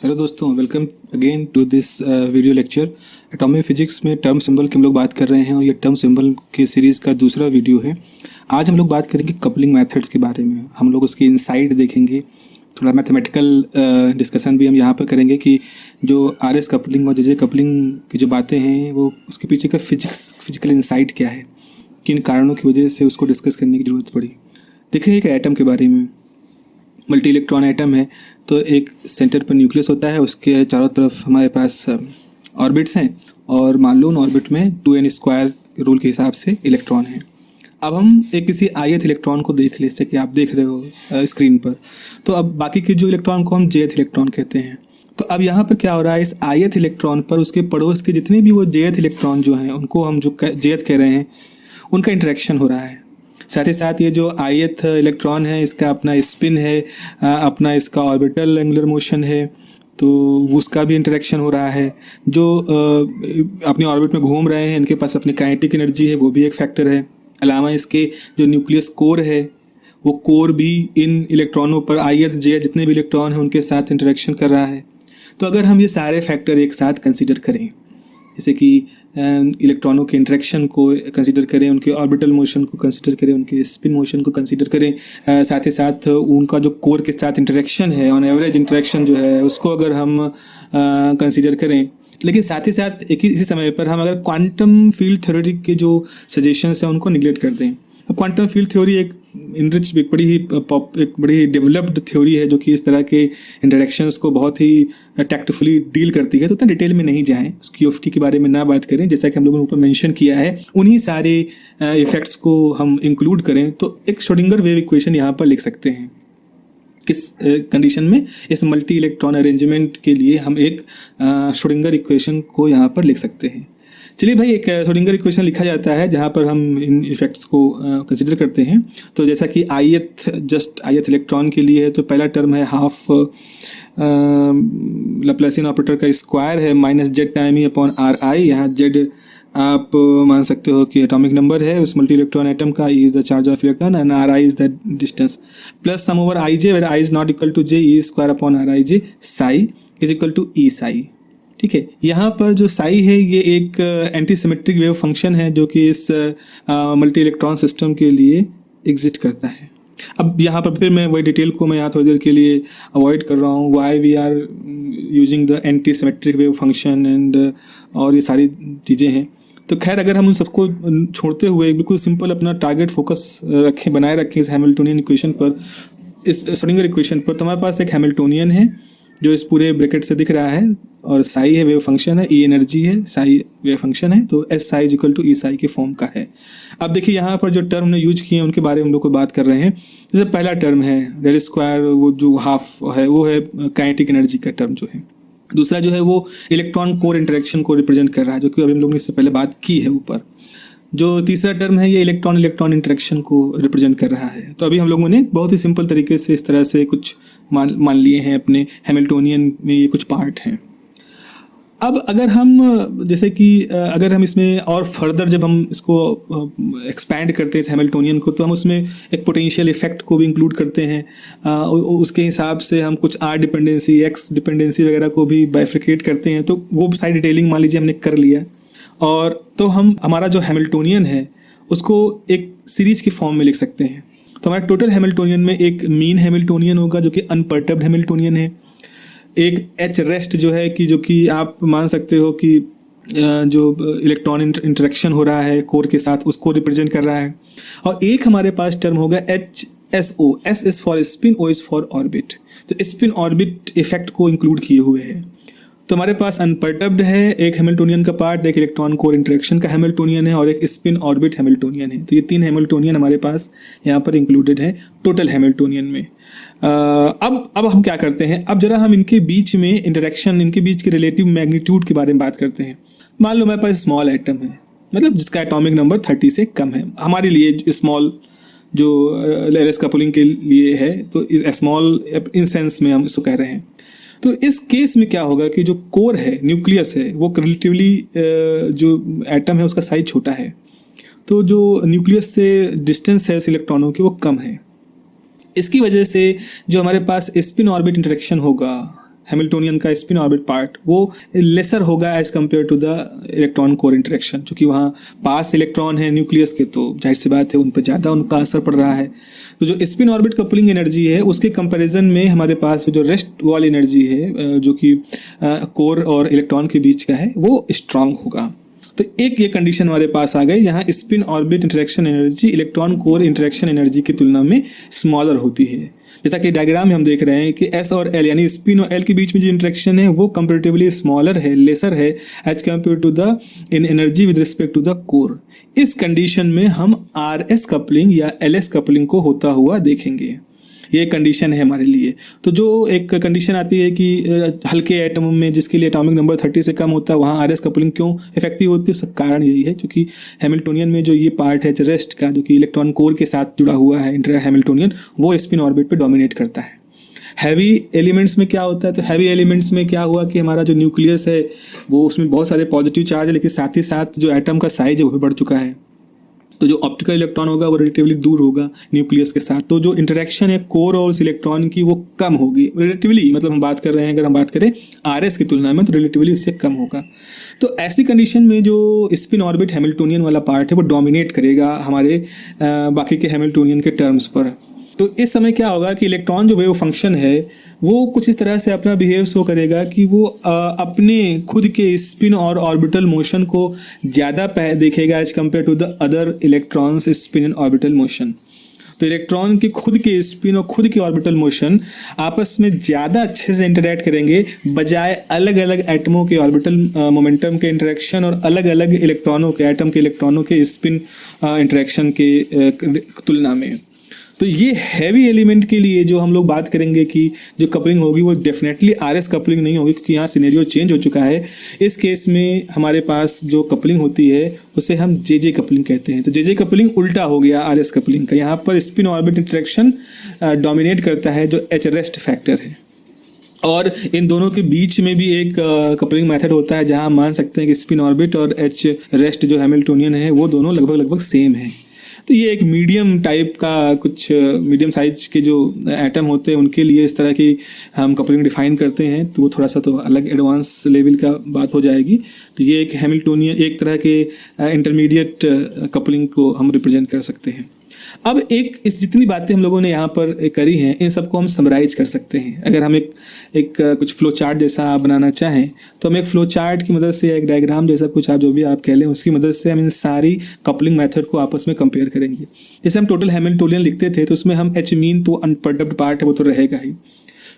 Hello दोस्तों, welcome again to this video lecture. Atomic physics में term symbol की हम लोग बात कर रहे हैं और ये टर्म सिंबल के सीरीज़ का दूसरा वीडियो है। आज हम लोग बात करेंगे कपलिंग मेथड्स के बारे में। हम लोग उसकी इनसाइड देखेंगे, थोड़ा मैथमेटिकल डिस्कशन भी हम यहाँ पर करेंगे कि जो आर एस कपलिंग और जे कपलिंग की जो बातें हैं वो उसके पीछे का फिजिकल इनसाइट क्या है, किन कारणों की वजह से उसको डिस्कस करने की ज़रूरत पड़ी। देखेंगे एक एटम के बारे में। मल्टी इलेक्ट्रॉन एटम है तो एक सेंटर पर न्यूक्लियस होता है, उसके चारों तरफ हमारे पास ऑर्बिट्स हैं और मान लो उन ऑर्बिट में 2n² रूल के हिसाब से इलेक्ट्रॉन है। अब हम एक किसी ith इलेक्ट्रॉन को देख ले, जैसे कि आप देख रहे हो स्क्रीन पर। तो अब बाकी के जो इलेक्ट्रॉन को हम jth इलेक्ट्रॉन कहते हैं। तो अब यहाँ पर क्या हो रहा है, इस ith इलेक्ट्रॉन पर उसके पड़ोस के जितने भी वो jth इलेक्ट्रॉन जो हैं उनको हम जो jth कह रहे हैं, उनका इंटरेक्शन हो रहा है। साथ ही साथ ये जो ith इलेक्ट्रॉन है इसका अपना स्पिन है, अपना इसका ऑर्बिटल एंगुलर मोशन है, तो उसका भी इंटरेक्शन हो रहा है। जो अपने ऑर्बिट में घूम रहे हैं इनके पास अपनी काइनेटिक एनर्जी है, वो भी एक फैक्टर है। अलावा इसके जो न्यूक्लियस कोर है वो कोर भी इन इलेक्ट्रॉनों पर ith j जितने भी इलेक्ट्रॉन हैं उनके साथ इंटरेक्शन कर रहा है। तो अगर हम ये सारे फैक्टर एक साथ कंसिडर करें, जैसे कि इलेक्ट्रॉनों के इंटरेक्शन को कंसीडर करें, उनके ऑर्बिटल मोशन को कंसीडर करें, उनके स्पिन मोशन को कंसीडर करें, साथ ही साथ उनका जो कोर के साथ इंटरेक्शन है, ऑन एवरेज इंटरेक्शन जो है उसको अगर हम कंसीडर करें, लेकिन साथ ही साथ इसी समय पर हम अगर क्वांटम फील्ड थ्योरी के जो सजेशंस हैं उनको निगलेक्ट कर दें। अब क्वांटम फील्ड थ्योरी एक बड़ी ही डेवलप्ड थ्योरी है जो कि इस तरह के इंटरेक्शंस को बहुत ही टैक्टफुली डील करती है। तो उतना डिटेल में नहीं जाएं, उसकी QFT के बारे में ना बात करें। जैसा कि हम लोगों ने ऊपर मेंशन किया है, उन्हीं सारे इफेक्ट्स को हम इंक्लूड करें तो एक श्रोडिंगर वेव इक्वेशन यहाँ पर लिख सकते हैं। किस कंडीशन में? इस मल्टी इलेक्ट्रॉन अरेंजमेंट के लिए हम एक श्रोडिंगर इक्वेशन को यहाँ पर लिख सकते हैं। चलिए भाई, एक श्रोडिंगर इक्वेशन लिखा जाता है जहाँ पर हम इन इफेक्ट्स को कंसिडर करते हैं। तो जैसा कि ith इलेक्ट्रॉन के लिए है तो पहला टर्म है हाफ लैप्लासियन ऑपरेटर का स्क्वायर है -z⁻e/ri। यहाँ z आप मान सकते हो कि एटॉमिक नंबर है उस मल्टी इलेक्ट्रॉन एटम का, e is the charge of electron and ri is the distance, plus sum over ij where i is not equal to j, e²/rij psi is equal to e psi। ठीक है, यहाँ पर जो साई है ये एक anti symmetric wave function है जो कि इस मल्टी इलेक्ट्रॉन सिस्टम के लिए एग्जिस्ट करता है। अब यहाँ पर फिर मैं वही डिटेल को मैं यहाँ थोड़ी देर के लिए अवॉइड कर रहा हूँ, why we are using the anti symmetric wave function and और ये सारी चीज़ें हैं। तो खैर, अगर हम उन सबको छोड़ते हुए बिल्कुल सिंपल अपना टारगेट फोकस बनाए रखें इस हैमिल्टोनियन इक्वेशन पर, इस श्रोडिंगर इक्वेशन पर, तो हमारे पास एक हैमिल्टोनियन है जो इस पूरे ब्रैकेट से दिख रहा है और साई है वेव फंक्शन है, ई एनर्जी है, साई वेव फंक्शन है, तो S psi is equal to E psi के फॉर्म का है। अब देखिए यहाँ पर जो टर्म हमने यूज किए हैं उनके बारे में हम लोग को बात कर रहे हैं। जैसे पहला टर्म है डेल स्क्वायर, वो जो हाफ है वो है काइनेटिक एनर्जी का टर्म जो है। दूसरा जो है वो इलेक्ट्रॉन कोर इंटरेक्शन को रिप्रेजेंट कर रहा है, जो कि अभी हम लोग ने इससे पहले बात की है ऊपर। जो तीसरा टर्म है ये इलेक्ट्रॉन इंटरेक्शन को रिप्रेजेंट कर रहा है। तो अभी हम लोगों ने बहुत ही सिंपल तरीके से इस तरह से कुछ मान लिए हैं अपने हैमिल्टोनियन में, ये कुछ पार्ट हैं। अब अगर हम जैसे कि अगर हम इसमें और फर्दर जब हम इसको एक्सपैंड करते हैं इस हैमिल्टोनियन को, तो हम उसमें एक पोटेंशियल इफेक्ट को भी इंक्लूड करते हैं। उसके हिसाब से हम कुछ R डिपेंडेंसी, X डिपेंडेंसी वगैरह को भी बाइफ्रिकेट करते हैं। तो वो सारी डिटेलिंग मान लीजिए हमने कर लिया, और तो हम हमारा जो हैमिल्टोनियन है उसको एक सीरीज के फॉर्म में लिख सकते हैं। तो हमारे टोटल हैमिल्टोनियन में एक मीन हैमिल्टोनियन होगा जो कि अनपर्टर्ब्ड हैमिल्टोनियन है, एक H रेस्ट जो है कि जो कि आप मान सकते हो कि जो इलेक्ट्रॉन इंटरेक्शन हो रहा है कोर के साथ उसको रिप्रेजेंट कर रहा है, और एक हमारे पास टर्म होगा HSO, S is for spin, O is for orbit. तो स्पिन ऑर्बिट इफेक्ट को इंक्लूड किए हुए है। तो हमारे पास अनपर्टर्ब्ड है एक हैमिल्टोनियन का पार्ट, एक इलेक्ट्रॉन कोर इंटरेक्शन का हैमिल्टोनियन है और एक स्पिन ऑर्बिट हैमिल्टोनियन है। तो ये 3 हैमिल्टोनियन हमारे पास यहाँ पर इंक्लूडेड है टोटल हैमिल्टोनियन में। अब हम क्या करते हैं, अब जरा हम इनके बीच में इंटरेक्शन, इनके बीच के रिलेटिव मैग्नीट्यूड के बारे में बात करते हैं। मान लो हमारे पास स्मॉल एटम है, मतलब जिसका एटॉमिक नंबर 30 से कम है। हमारे लिए स्मॉल जो एलएस कपलिंग के लिए है, तो स्मॉल इन सेंस में हम इसको कह रहे हैं। तो इस केस में क्या होगा कि जो कोर है, न्यूक्लियस है, वो रिलेटिवली जो एटम है उसका साइज छोटा है, तो जो न्यूक्लियस से डिस्टेंस है इस इलेक्ट्रॉनों की वो कम है। इसकी वजह से जो हमारे पास स्पिन ऑर्बिट इंटरेक्शन होगा हैमिल्टोनियन का स्पिन ऑर्बिट पार्ट वो लेसर होगा as compare to the electron core interaction, क्योंकि वहाँ पास इलेक्ट्रॉन है न्यूक्लियस के, तो जाहिर सी बात है उन पर ज़्यादा उनका असर पड़ रहा है। तो जो स्पिन ऑर्बिट कपलिंग एनर्जी है उसके कंपैरिजन में हमारे पास जो रेस्ट वॉल एनर्जी है जो कि कोर और इलेक्ट्रॉन के बीच का है वो स्ट्रांग होगा। तो एक ये कंडीशन हमारे पास आ गई, यहाँ spin orbit interaction energy electron core interaction energy की तुलना में स्मॉलर होती है। जैसा कि डायग्राम में हम देख रहे हैं कि एस और एल यानी स्पिन और एल के बीच में जो इंटरेक्शन है वो कंपेरेटिवली स्मॉलर है, लेसर है as compare to the in energy with respect to the core. इस कंडीशन में हम आर एस कपलिंग या एल एस कपलिंग को होता हुआ देखेंगे। ये कंडीशन है हमारे लिए। तो जो एक कंडीशन आती है कि हल्के एटम में जिसके लिए एटॉमिक नंबर 30 से कम होता है वहाँ आर एस कपलिंग क्यों इफेक्टिव होती है, उसका कारण यही है क्योंकि हैमिल्टोनियन में जो ये पार्ट है रेस्ट का जो कि इलेक्ट्रॉन कोर के साथ जुड़ा हुआ है इंटर हैमिल्टोनियन, वो स्पिन ऑर्बिट पे डोमिनेट करता है। हैवी एलिमेंट्स में क्या होता है, तो हैवी एलिमेंट्स में क्या हुआ कि हमारा जो न्यूक्लियस है वो उसमें बहुत सारे पॉजिटिव चार्ज है, लेकिन साथ ही साथ जो एटम का साइज है वो भी बढ़ चुका है। तो जो ऑप्टिकल इलेक्ट्रॉन होगा वो रिलेटिवली दूर होगा न्यूक्लियस के साथ, तो जो इंटरेक्शन है कोर और उस इलेक्ट्रॉन की वो कम होगी रिलेटिवली, मतलब हम बात कर रहे हैं अगर हम बात करें आरएस की तुलना में तो रिलेटिवली उससे कम होगा। तो ऐसी कंडीशन में जो स्पिन ऑर्बिट हैमिल्टोनियन वाला पार्ट है वो डोमिनेट करेगा हमारे बाकी के हैमिल्टोनियन के टर्म्स पर। तो इस समय क्या होगा कि इलेक्ट्रॉन जो वेव फंक्शन है वो कुछ इस तरह से अपना बिहेव शो करेगा कि वो अपने खुद के स्पिन और ऑर्बिटल मोशन को ज़्यादा देखेगा as compare to the other electrons spin and orbital motion. तो इलेक्ट्रॉन की खुद के स्पिन और खुद के ऑर्बिटल मोशन आपस में ज़्यादा अच्छे से इंटरैक्ट करेंगे बजाय अलग अलग एटमों के ऑर्बिटल मोमेंटम के इंटरेक्शन और अलग अलग इलेक्ट्रॉनों के एटम के इलेक्ट्रॉनों के स्पिन इंटरेक्शन के तुलना में। तो ये हैवी एलिमेंट के लिए जो हम लोग बात करेंगे कि जो कपलिंग होगी वो डेफिनेटली आरएस कपलिंग नहीं होगी, क्योंकि यहाँ सिनेरियो चेंज हो चुका है। इस केस में हमारे पास जो कपलिंग होती है उसे हम जेजे कपलिंग कहते हैं। तो जेजे कपलिंग उल्टा हो गया आरएस कपलिंग का, यहाँ पर स्पिन ऑर्बिट इंटरेक्शन डोमिनेट करता है जो एच रेस्ट फैक्टर है, और इन दोनों के बीच में भी एक कपलिंग मेथड होता है जहाँ हम मान सकते हैं कि स्पिन ऑर्बिट और एच रेस्ट जो हैमिल्टोनियन है वो दोनों लगभग सेम है। तो ये एक मीडियम टाइप का कुछ मीडियम साइज के जो एटम होते हैं उनके लिए इस तरह की हम कपलिंग डिफाइन करते हैं, तो वो थोड़ा सा तो अलग एडवांस लेवल का बात हो जाएगी। तो ये एक हैमिल्टोनियन एक तरह के इंटरमीडिएट कपलिंग को हम रिप्रेजेंट कर सकते हैं। अब एक इस जितनी बातें हम लोगों ने यहाँ पर करी हैं इन सबको हम समराइज कर सकते हैं। अगर हम एक कुछ फ्लो चार्ट जैसा बनाना चाहें तो हम एक फ्लो चार्ट की मदद से या एक डायग्राम जैसा कुछ आप जो भी आप कह लें उसकी मदद से हम इन सारी कपलिंग मेथड को आपस में कंपेयर करेंगे। जैसे हम टोटल हैमिल्टोनियन लिखते थे तो उसमें हम एच मीन तो अनपर्टर्ब्ड पार्ट है वो तो रहेगा ही,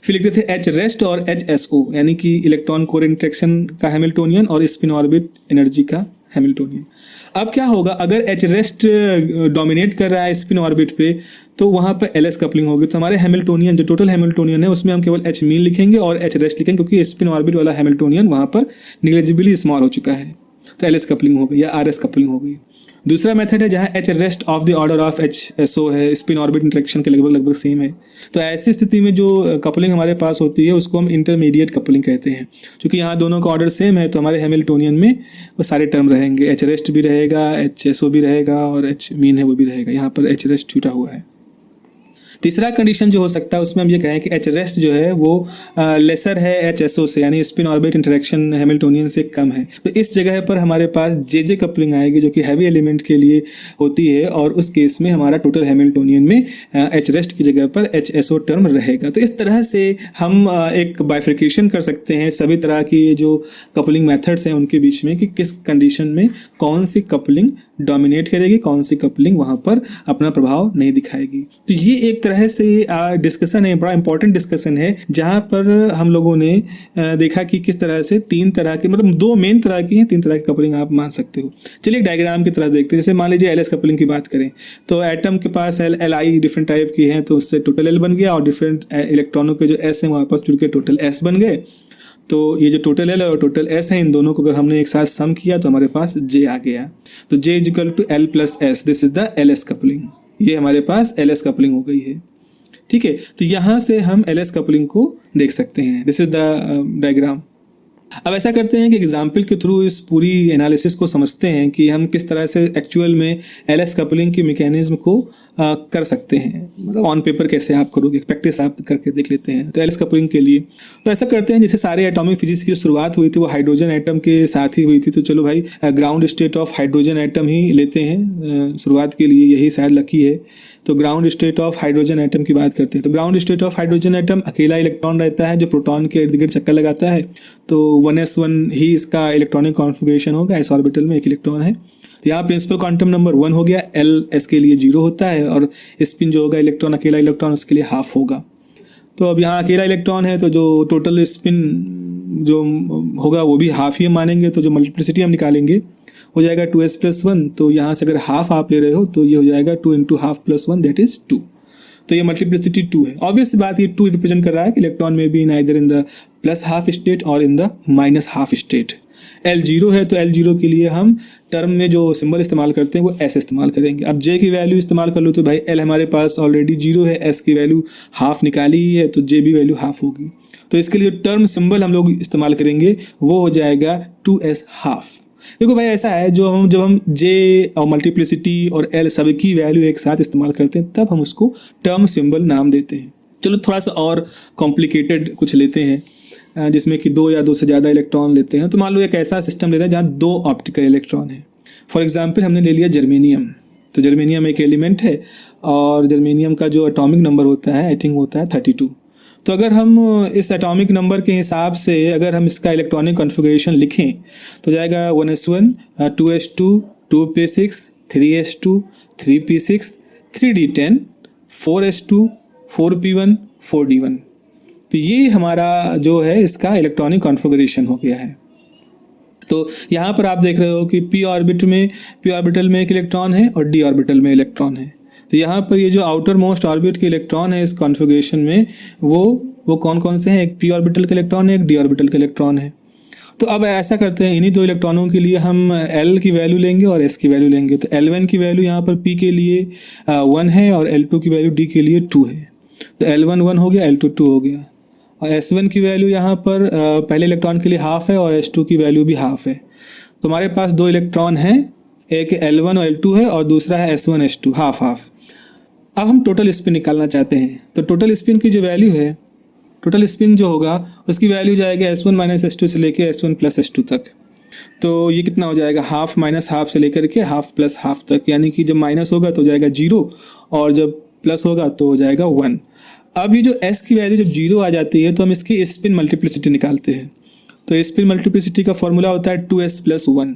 फिर लिखते थे एच रेस्ट और एच एस ओ यानी कि इलेक्ट्रॉन कोर इंटरेक्शन का हैमिल्टोनियन और स्पिन ऑर्बिट एनर्जी का हैमिल्टोनियन। अब क्या होगा अगर एच रेस्ट डोमिनेट कर रहा है स्पिन ऑर्बिट पे तो वहाँ पर एल एस कपलिंग होगी। तो हमारे हैमिल्टोनियन जो टोटल हैमिल्टोनियन है उसमें हम केवल एच मीन लिखेंगे और एच रेस्ट लिखेंगे क्योंकि स्पिन ऑर्बिट वाला हैमिल्टोनियन वहाँ पर निग्लिजिबली स्मॉल हो चुका है, तो एल एस कपलिंग हो गई या आर एस कपलिंग हो गई। दूसरा मेथड है जहाँ H rest of the order of H S O है, स्पिन ऑर्बिट इंटरेक्शन के लगभग सेम है। तो ऐसी स्थिति में जो कपलिंग हमारे पास होती है उसको हम इंटरमीडिएट कपलिंग कहते हैं। क्योंकि यहाँ दोनों का ऑर्डर सेम है तो हमारे हैमिल्टोनियन में वो सारे टर्म रहेंगे, एच रेस्ट भी रहेगा, एच एस ओ भी रहेगा और एच मीन है वो भी रहेगा। यहाँ पर एच रेस्ट छूटा हुआ है। तीसरा कंडीशन जो हो सकता है उसमें हम ये कहें कि एच रेस्ट जो है वो लेसर है एच एस ओ से, यानी स्पिन ऑर्बिट इंटरेक्शन हैमिल्टोनियन से कम है। तो इस जगह पर हमारे पास जे जे कपलिंग आएगी जो कि हैवी एलिमेंट के लिए होती है और उस केस में हमारा टोटल हैमिल्टोनियन में एच रेस्ट की जगह पर एच एस ओ टर्म रहेगा। तो इस तरह से हम एक बाइफिकेशन कर सकते हैं सभी तरह की जो कपलिंग मेथड्स हैं उनके बीच में कि किस कंडीशन में कौन सी कपलिंग डोमिनेट करेगी, कौन सी कपलिंग वहाँ पर अपना प्रभाव नहीं दिखाएगी। तो ये एक तरह से डिस्कशन है, बड़ा इंपॉर्टेंट डिस्कशन है जहाँ पर हम लोगों ने देखा कि किस तरह से तीन तरह के मतलब दो मेन तरह की हैं, तीन तरह की कपलिंग आप मान सकते हो। चलिए एक डायग्राम की तरह देखते हैं। जैसे मान लीजिए एल एस कपलिंग की बात करें तो एटम के पास एल आई डिफरेंट टाइप की हैं तो उससे टोटल एल बन गया और डिफरेंट इलेक्ट्रॉनों के जो एस हैं वो आपस जुड़ के टोटल एस बन गए। तो ये जो टोटल एल और टोटल एस है इन दोनों को अगर हमने एक साथ सम किया तो हमारे पास जे आ गया। तो J is equal to L plus S, this is the L S coupling. ये हमारे पास एल एस कपलिंग हो गई है, ठीक है। तो यहाँ से हम एल एस कपलिंग को देख सकते हैं। This is the diagram. अब ऐसा करते हैं कि एग्जाम्पल के थ्रू इस पूरी एनालिसिस को समझते हैं कि हम किस तरह से एक्चुअल में एलएस कपलिंग की मैकेनिज्म को कर सकते हैं, मतलब ऑन पेपर कैसे आप करोगे, प्रैक्टिस आप करके देख लेते हैं। तो एलएस कपलिंग के लिए तो ऐसा करते हैं, जैसे सारे एटॉमिक फिजिक्स की जो शुरुआत हुई थी वो हाइड्रोजन एटम के साथ ही हुई थी, तो चलो भाई ground state of hydrogen atom ही लेते हैं शुरुआत के लिए, यही शायद लकी है। तो ground state of hydrogen atom की बात करते हैं। तो ground state of hydrogen atom अकेला इलेक्ट्रॉन रहता है जो प्रोटॉन के इर्द गिर्द चक्कर लगाता है, तो 1s1 ही इसका इलेक्ट्रॉनिक कॉन्फ़िगरेशन होगा, इस ऑर्बिटल में एक इलेक्ट्रॉन है। तो यहाँ प्रिंसिपल क्वांटम नंबर 1 हो गया, एल एस के लिए 0 होता है, और स्पिन जो होगा इलेक्ट्रॉन अकेला इलेक्ट्रॉन उसके लिए हाफ होगा। तो अब यहाँ अकेला इलेक्ट्रॉन है तो जो टोटल स्पिन जो होगा वो भी हाफ ही मानेंगे, तो जो मल्टीप्लिसिटी हम निकालेंगे हो जाएगा 2s+1। तो यहाँ से अगर हाफ आप ले रहे हो तो ये हो जाएगा 2 × हाफ + 1 दैट इज 2। तो ये मल्टीप्लिसिटी 2 है। ऑब्वियस बात ये 2 रिप्रेजेंट कर रहा है कि इलेक्ट्रॉन में भी neither in the plus half state और in the minus half state. L0 है तो L0 के लिए हम टर्म में जो सिंबल इस्तेमाल करते हैं वो S इस्तेमाल करेंगे। अब J की वैल्यू इस्तेमाल कर लो तो भाई L हमारे पास ऑलरेडी 0 है, S की वैल्यू हाफ निकाली ही है, तो J भी वैल्यू हाफ होगी। तो इसके लिए जो टर्म सिंबल हम लोग इस्तेमाल करेंगे वो हो जाएगा 2s हाफ। देखो भाई ऐसा है, जब हम J और मल्टीप्लिसिटी और L सबकी वैल्यू एक साथ इस्तेमाल करते हैं तब हम उसको टर्म सिंबल नाम देते हैं। चलो थोड़ा सा और कॉम्प्लिकेटेड कुछ लेते हैं, जिसमें कि 2 या 2 से ज़्यादा इलेक्ट्रॉन लेते हैं। तो मान लो एक ऐसा सिस्टम ले रहे हैं जहाँ 2 ऑप्टिकल इलेक्ट्रॉन है। फॉर एग्जांपल हमने ले लिया जर्मेनियम। तो जर्मेनियम एक एलिमेंट है और जर्मेनियम का जो एटॉमिक नंबर होता है आई थिंक होता है 32। तो अगर हम इस एटॉमिक नंबर के हिसाब से अगर हम इसका इलेक्ट्रॉनिक कॉन्फ़िगरेशन लिखें तो जाएगा 1s1, 2s2, 2p6, 3s2, 3p6, 3d10, 4s2, 4p1, 4d1। तो ये हमारा जो है इसका इलेक्ट्रॉनिक कॉन्फ़िगरेशन हो गया है। तो यहाँ पर आप देख रहे हो कि p ऑर्बिटल में एक इलेक्ट्रॉन है और d ऑर्बिटल में इलेक्ट्रॉन है। तो यहाँ पर ये जो आउटर मोस्ट ऑर्बिट के इलेक्ट्रॉन है इस कॉन्फ़िगरेशन में वो कौन कौन से हैं, एक p ऑर्बिटल का इलेक्ट्रॉन है, एक d ऑर्बिटल का इलेक्ट्रॉन है। तो अब ऐसा करते हैं, इन्हीं 2 इलेक्ट्रॉनों के लिए हम L की वैल्यू लेंगे और S की वैल्यू लेंगे। तो L1 की वैल्यू यहाँ पर P के लिए 1 है और L2 की वैल्यू D के लिए 2 है। तो L1 1 हो गया, L2 2 हो गया। और S1 की वैल्यू यहाँ पर पहले इलेक्ट्रॉन के लिए हाफ है और S2 की वैल्यू भी हाफ है। तो हमारे पास 2 इलेक्ट्रॉन हैं, एक L1 और L2 है और दूसरा है S1 S2 हाफ हाफ। अब हम टोटल स्पिन निकालना चाहते हैं। तो टोटल स्पिन की जो वैल्यू है, टोटल स्पिन जो होगा उसकी वैल्यू जाएगा S1 - S2 से लेके S1 + S2 तक। तो ये कितना हो जाएगा, हाफ माइनस हाफ से लेकर के हाफ प्लस हाफ तक, यानी कि जब माइनस होगा तो हो जाएगा 0 और जब प्लस होगा तो हो जाएगा 1। अब ये जो S की वैल्यू जब 0 आ जाती है तो हम इसकी स्पिन मल्टीप्लिसिटी निकालते हैं। तो स्पिन मल्टीप्लिसिटी का फॉर्मूला होता है 2s + 1।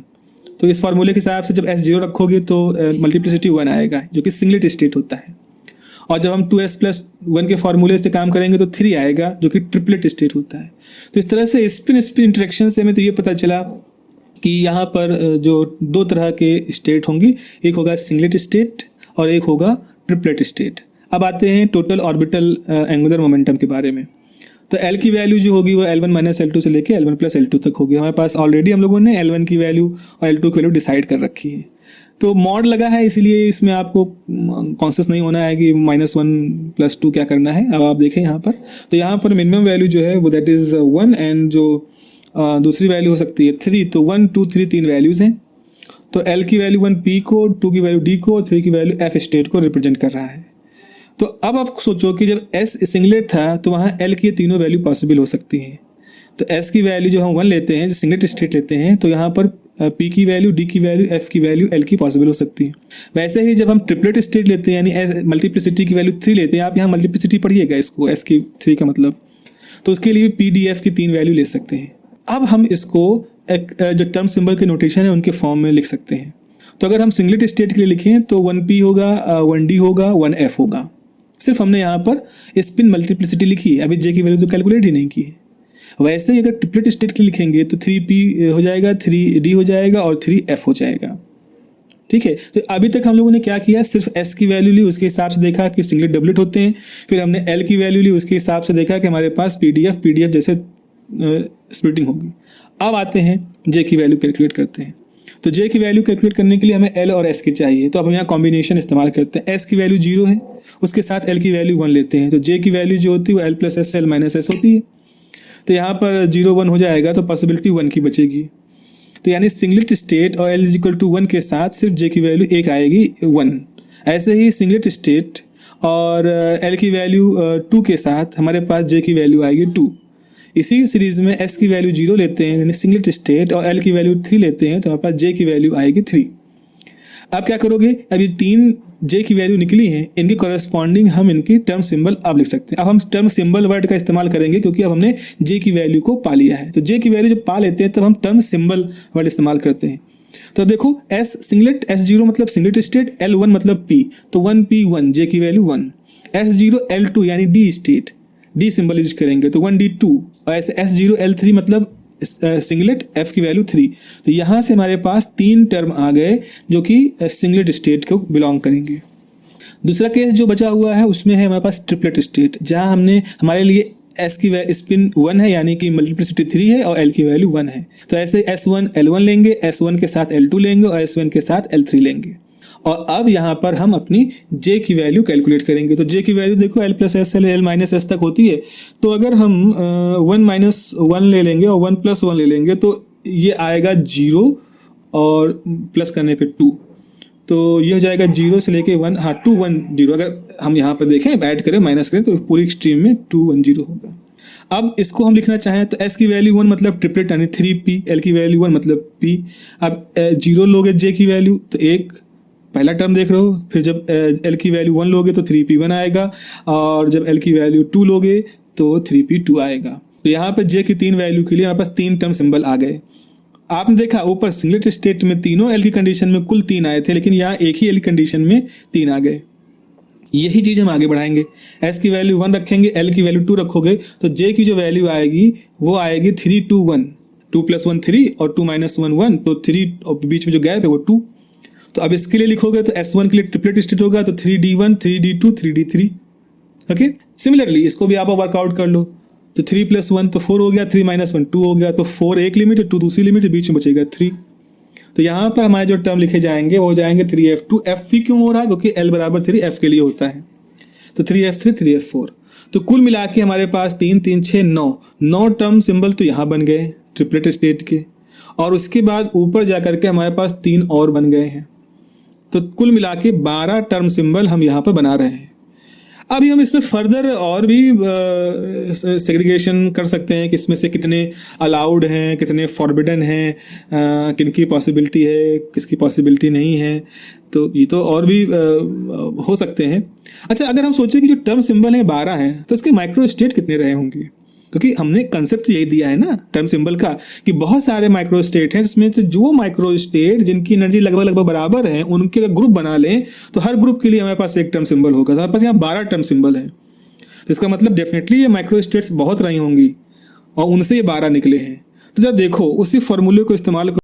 तो इस फार्मूले के हिसाब से जब S 0 रखोगे तो मल्टीप्लिसिटी 1 आएगा, जो कि सिंगलेट स्टेट होता है। और जब हम 2s + 1 के फार्मूले से काम करेंगे तो 3 आएगा, जो कि ट्रिपलेट स्टेट होता है। तो इस तरह से स्पिन इंटरेक्शन से हमें तो ये पता चला कि यहाँ पर जो 2 तरह के स्टेट होंगी, एक होगा सिंगलेट स्टेट और एक होगा ट्रिपलेट स्टेट। अब आते हैं टोटल ऑर्बिटल एंगुलर मोमेंटम के बारे में। तो L की वैल्यू जो होगी वो L1 - L2 से लेके L1 + L2 तक होगी। हमारे पास ऑलरेडी हम लोगों ने L1 की वैल्यू और L2 की वैल्यू डिसाइड कर रखी है। तो मॉड लगा है इसीलिए इसमें आपको कॉन्शियस नहीं होना है कि -1 + 2 क्या करना है। अब आप देखें यहाँ पर, तो यहाँ पर मिनिमम वैल्यू जो है वो दैट इज़ 1 एंड जो दूसरी वैल्यू हो सकती है 3। तो 1 2 3 3 वैल्यूज़ हैं। तो L की वैल्यू 1 P को, 2 की वैल्यू D को, 3 की वैल्यू F स्टेट को रिप्रेजेंट कर रहा है। तो अब आप सोचो कि जब S सिंगलेट था तो वहाँ L की तीनों वैल्यू पॉसिबल हो सकती हैं। तो S की वैल्यू जो हम 1 लेते हैं, जो सिंगलेट स्टेट लेते हैं, तो यहाँ पर P की वैल्यू, D की वैल्यू, F की वैल्यू, L की पॉसिबल हो सकती है। वैसे ही जब हम ट्रिपलेट स्टेट लेते हैं यानी मल्टीप्लिसिटी की वैल्यू 3 लेते हैं, आप यहाँ मल्टीप्लिसिटी पढ़िएगा इसको, S की 3 का मतलब, तो उसके लिए P D F की 3 वैल्यू ले सकते हैं। अब हम इसको एक जो टर्म सिंबल के नोटेशन है उनके फॉर्म में लिख सकते हैं। तो अगर हम सिंगलेट स्टेट के लिए लिखें तो 1P होगा, 1D होगा, 1F होगा। सिर्फ हमने यहाँ पर स्पिन मल्टीप्लिसिटी लिखी है, अभी J की वैल्यू तो कैलकुलेट ही नहीं की है। वैसे ही अगर ट्रिपलेट स्टेट के लिखेंगे तो 3P हो जाएगा, 3D हो जाएगा और 3F हो जाएगा। ठीक है, तो अभी तक हम लोगों ने क्या किया, सिर्फ S की वैल्यू ली, उसके हिसाब से देखा कि सिंगलेट डबलेट होते हैं। फिर हमने L की वैल्यू ली, उसके हिसाब से देखा कि हमारे पास PDF जैसे स्प्लिटिंग होगी। अब आते हैं J की वैल्यू कैलकुलेट करते हैं। तो J की वैल्यू कैलकुलेट करने के लिए हमें L और S की चाहिए, तो अब हम यहाँ कॉम्बिनेशन इस्तेमाल करते हैं। S की वैल्यू 0 है, उसके साथ L की वैल्यू 1 लेते हैं। तो J की वैल्यू जो होती है वो L + S L - S होती है। तो यहाँ पर 0 1 हो जाएगा तो पॉसिबिलिटी 1 की बचेगी। तो यानी सिंगलेट स्टेट और L इज इक्वल टू 1 के साथ सिर्फ J की वैल्यू 1 आएगी 1। ऐसे ही सिंगलेट स्टेट और L की वैल्यू 2 के साथ हमारे पास J की वैल्यू आएगी 2। इसी सीरीज में S की वैल्यू 0 लेते हैं यानी सिंगलेट स्टेट और L की वैल्यू 3 लेते हैं तो हमारे पास J की वैल्यू आएगी 3। अब क्या करोगे, अब ये 3 J की वैल्यू निकली हैं, इनके कॉरेस्पॉन्डिंग हम इनकी टर्म सिंबल अब लिख सकते हैं। अब हम टर्म सिंबल वर्ड का इस्तेमाल करेंगे क्योंकि अब हमने J की वैल्यू को पा लिया है। तो J की वैल्यू जब पा लेते हैं तब हम टर्म सिंबल वर्ड इस्तेमाल करते हैं। तो देखो S सिंगलेट S0 मतलब सिंगलेट स्टेट, L1 मतलब P, तो 1P1 J की वैल्यू 1। S0 L2 यानी D state, D symbol use करेंगे तो 1D2। और ऐसे S0 L3 मतलब सिंगलेट, F की वैल्यू 3। तो यहाँ से हमारे पास 3 टर्म आ गए जो कि सिंगलेट स्टेट को बिलोंग करेंगे। दूसरा केस जो बचा हुआ है उसमें है हमारे पास ट्रिपलेट स्टेट, जहाँ हमने हमारे लिए S की स्पिन 1 है यानी कि मल्टीप्लिसिटी 3 है और L की वैल्यू 1 है। तो ऐसे S1 L1 लेंगे, S1 के साथ L2 लेंगे और S1 के साथ L3 लेंगे। और अब यहाँ पर हम अपनी J की वैल्यू कैलकुलेट करेंगे। तो J की वैल्यू देखो L plus S L minus S तक होती है। तो अगर हम 1 माइनस 1 ले लेंगे और 1 प्लस 1 ले लेंगे तो ये आएगा 0 और प्लस करने पे 2, तो ये हो जाएगा 0 से लेके 1, हाँ 2 1 0। अगर हम यहाँ पर देखें ऐड करें माइनस करें तो पूरी एक्सट्रीम में 2 1 0 होगा। अब इसको हम लिखना चाहें तो S की वैल्यू 1 मतलब ट्रिपलेट यानी 3P, L की वैल्यू 1 मतलब P। अब 0 लोगे J की वैल्यू तो 1 पहला टर्म देख रहे हो, फिर जब L की वैल्यू 1 लोगे तो 3P1 आएगा और जब L की वैल्यू 2 लोगे तो 3P2 आएगा। तो यहाँ पर J की 3 वैल्यू के लिए हमारे पास 3 टर्म सिंबल आ गए। आपने देखा ऊपर सिंगलेट स्टेट में तीनों L की कंडीशन में कुल 3 आए थे, लेकिन यहाँ एक ही L की कंडीशन में 3 आ गए। यही चीज़ हम आगे बढ़ाएंगे, S की वैल्यू 1 रखेंगे, L की वैल्यू 2 रखोगे तो J की जो वैल्यू आएगी वो आएगी 3 2 1, 2 + 1 3 और 2 - 1 1, तो 3 और बीच में जो गैप है वो 2। तो अब इसके लिए लिखोगे तो S1 के लिए ट्रिपलेट स्टेट होगा तो 3D1 3D2 3D3। Okay, similarly इसको भी आप वर्कआउट कर लो तो 3 + 1 तो 4 हो गया, 3 - 1 2 हो गया, तो 4 एक लिमिट, 2 दूसरी लिमिट, बीच में बचेगा 3। तो यहाँ पर हमारे जो टर्म लिखे जाएंगे वो हो जाएंगे 3F2। F भी क्यों हो रहा है, क्योंकि L बराबर 3 F के लिए होता है, तो 3F3 3F4। तो कुल मिला के हमारे पास 3 3 6 9 टर्म सिंबल तो यहाँ बन गए ट्रिपलेट स्टेट के, और उसके बाद ऊपर जा करके हमारे पास 3 और बन गए हैं। तो कुल मिला के 12 टर्म सिंबल हम यहाँ पर बना रहे हैं। अभी हम इसमें फर्दर और भी सेग्रीगेशन कर सकते हैं कि इसमें से कितने अलाउड हैं, कितने फॉरबिडन हैं, किनकी पॉसिबिलिटी है, किसकी पॉसिबिलिटी नहीं है। तो ये तो और भी हो सकते हैं। अच्छा, अगर हम सोचें कि जो टर्म सिंबल हैं 12 हैं तो इसके माइक्रो स्टेट कितने रहे होंगे, क्योंकि हमने कंसेप्ट यही दिया है ना टर्म सिंबल का कि बहुत सारे माइक्रो स्टेट हैं, उसमें से जो माइक्रो स्टेट जिनकी एनर्जी लगभग बराबर है उनके अगर ग्रुप बना लें तो हर ग्रुप के लिए हमारे पास एक टर्म सिंबल होगा। तो हमारे पास यहाँ 12 टर्म सिंबल है, तो इसका मतलब डेफिनेटली ये माइक्रो स्टेट्स बहुत रही होंगी और उनसे ये 12 निकले हैं। तो जब देखो उसी फॉर्मूले को इस्तेमाल